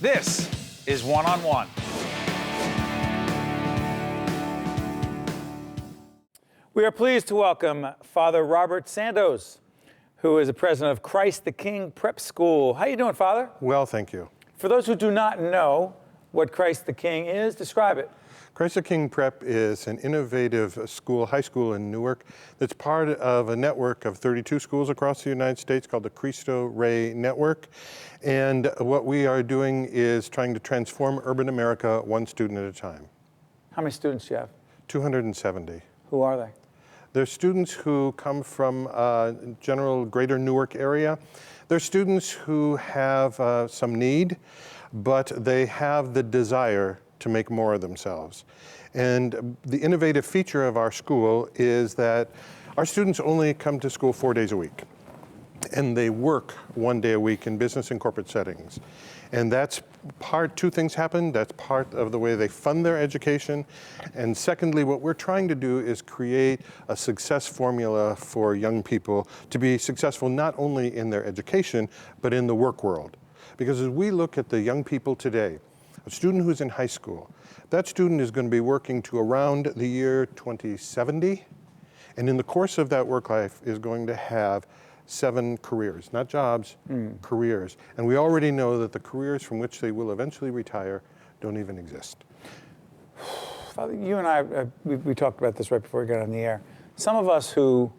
This is One on One. We are pleased to welcome Father Robert Sandoz, who is the president of Christ the King Prep School. How you doing, Father? Well, thank you. For those who do not know what Christ the King is, describe it. Christ the King Prep is an innovative school, high school in Newark, that's part of a network of 32 schools across the United States called the Cristo Rey Network. And what we are doing is trying to transform urban America one student at a time. How many students do you have? 270. Who are they? They're students who come from general greater Newark area. They're students who have some need, but they have the desire to make more of themselves. And the innovative feature of our school is that our students only come to school 4 days a week, and they work 1 day a week in business and corporate settings. And that's two things happen. That's part of the way they fund their education. And secondly, what we're trying to do is create a success formula for young people to be successful not only in their education, but in the work world. Because as we look at the young people today, a student who's in high school, that student is going to be working to around the year 2070. And in the course of that work life is going to have 7 careers, not jobs, careers. And we already know that the careers from which they will eventually retire don't even exist. Father, you and I, we talked about this right before we got on the air. Some of us who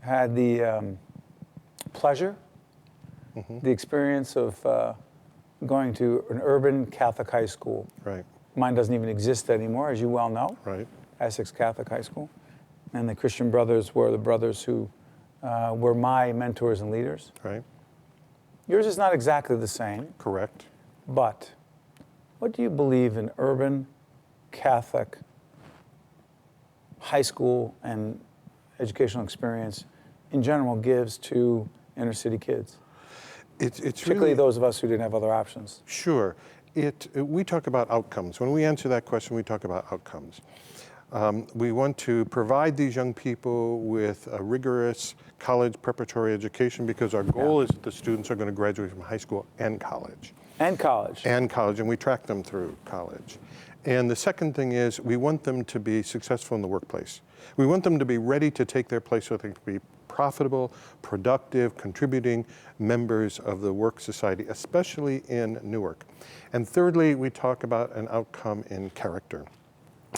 had the pleasure, the experience of going to an urban Catholic high school. Right. Mine doesn't even exist anymore, as you well know. Right. Essex Catholic High School. And the Christian brothers were the brothers who were my mentors and leaders. Right. Yours is not exactly the same. Correct. But what do you believe an urban Catholic high school and educational experience in general gives to inner city kids? It's Particularly really, those of us who didn't have other options. Sure. We talk about outcomes. When we answer that question, we talk about outcomes. We want to provide these young people with a rigorous college preparatory education because our goal is that the students are going to graduate from high school and college. And college. And college, and we track them through college. And the second thing is we want them to be successful in the workplace. We want them to be ready to take their place so they can be profitable, productive, contributing members of the work society, especially in Newark. And thirdly, we talk about an outcome in character.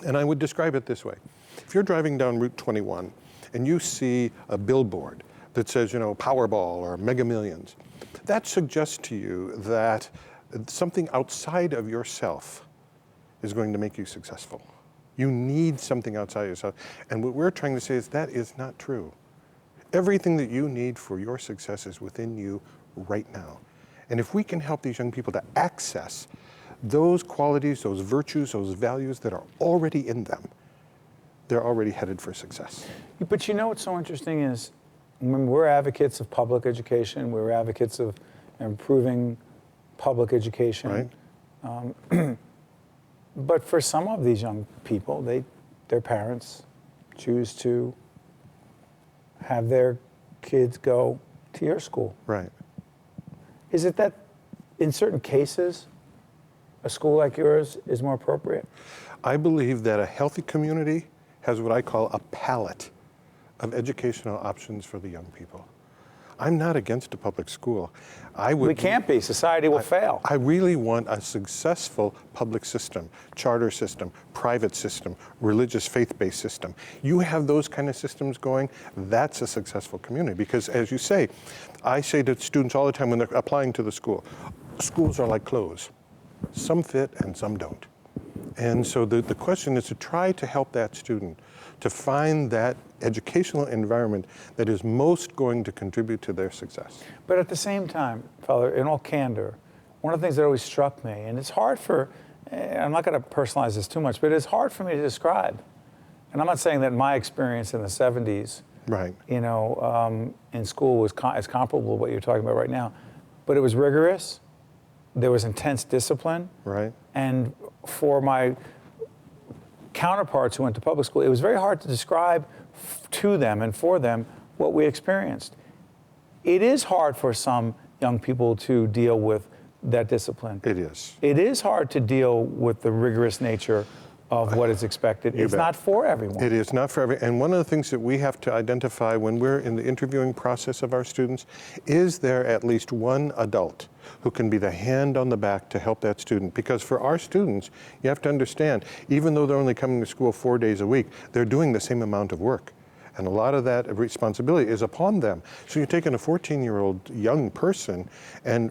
And I would describe it this way. If you're driving down Route 21 and you see a billboard that says, Powerball or Mega Millions, that suggests to you that something outside of yourself is going to make you successful. You need something outside yourself. And what we're trying to say is that is not true. Everything that you need for your success is within you right now. And if we can help these young people to access those qualities, those virtues, those values that are already in them, they're already headed for success. But what's so interesting is when we're advocates of public education, we're advocates of improving public education. Right. But for some of these young people, their parents choose to have their kids go to your school. Right. Is it that in certain cases, a school like yours is more appropriate? I believe that a healthy community has what I call a palette of educational options for the young people. I'm not against a public school. We can't be. Society will fail. I really want a successful public system, charter system, private system, religious faith-based system. You have those kind of systems going, that's a successful community. Because as you say, I say to students all the time when they're applying to the school, schools are like clothes. Some fit and some don't. And so the question is to try to help that student to find that educational environment that is most going to contribute to their success. But at the same time, Father, in all candor, one of the things that always struck me, and it's hard I'm not going to personalize this too much, but it's hard for me to describe. And I'm not saying that my experience in the 70s, right, in school was as comparable to what you're talking about right now, but it was rigorous. There was intense discipline. right, And for my counterparts who went to public school, it was very hard to describe to them and for them what we experienced. It is hard for some young people to deal with that discipline. It is. It is hard to deal with the rigorous nature of what is expected. It's bet. not for everyone. It is not for every, and one of the things that we have to identify when we're in the interviewing process of our students, is there at least one adult who can be the hand on the back to help that student? Because for our students, you have to understand, even though they're only coming to school 4 days a week, they're doing the same amount of work. And a lot of that responsibility is upon them. So you're taking a 14-year-old young person and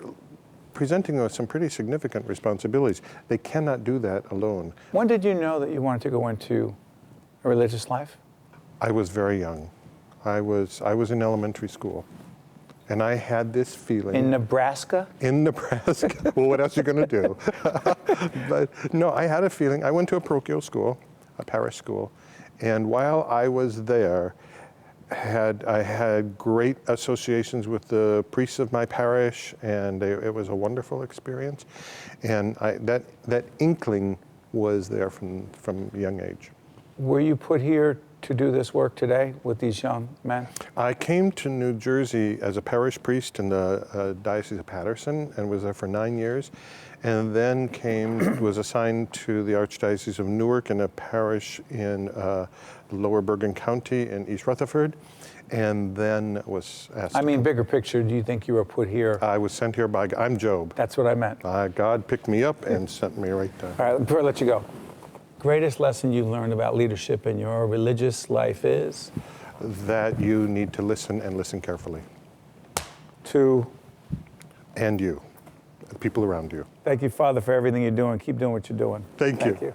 presenting them with some pretty significant responsibilities. They cannot do that alone. When did you know that you wanted to go into a religious life? I was very young. I was in elementary school, and I had this feeling. In Nebraska? In Nebraska. Well, what else are you going to do? But no, I had a feeling. I went to a parochial school, a parish school, and while I was there, I had great associations with the priests of my parish, and it was a wonderful experience. And that inkling was there from a young age. Were you put here to do this work today with these young men? I came to New Jersey as a parish priest in the Diocese of Paterson and was there for 9 years, and then was assigned to the Archdiocese of Newark in a parish in Lower Bergen County in East Rutherford, and then was asked. I mean, bigger picture, do you think you were put here? I was sent here by, I'm Job. That's what I meant. God picked me up and sent me right there. All right, before I let you go, greatest lesson you learned about leadership in your religious life is? That you need to listen and listen carefully. To? And you, the people around you. Thank you, Father, for everything you're doing. Keep doing what you're doing. Thank you.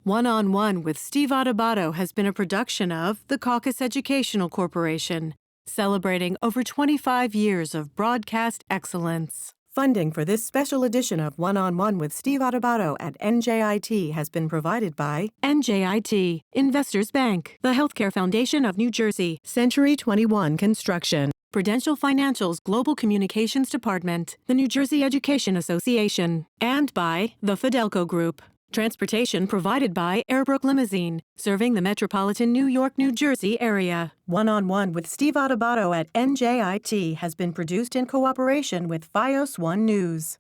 One-on-One with Steve Adubato has been a production of the Caucus Educational Corporation, celebrating over 25 years of broadcast excellence. Funding for this special edition of One-on-One with Steve Adubato at NJIT has been provided by NJIT, Investors Bank, the Healthcare Foundation of New Jersey, Century 21 Construction, Prudential Financial's Global Communications Department, the New Jersey Education Association, and by the Fidelco Group. Transportation provided by Airbrook Limousine, serving the metropolitan New York, New Jersey area. One-on-One with Steve Adubato at NJIT has been produced in cooperation with FiOS One News.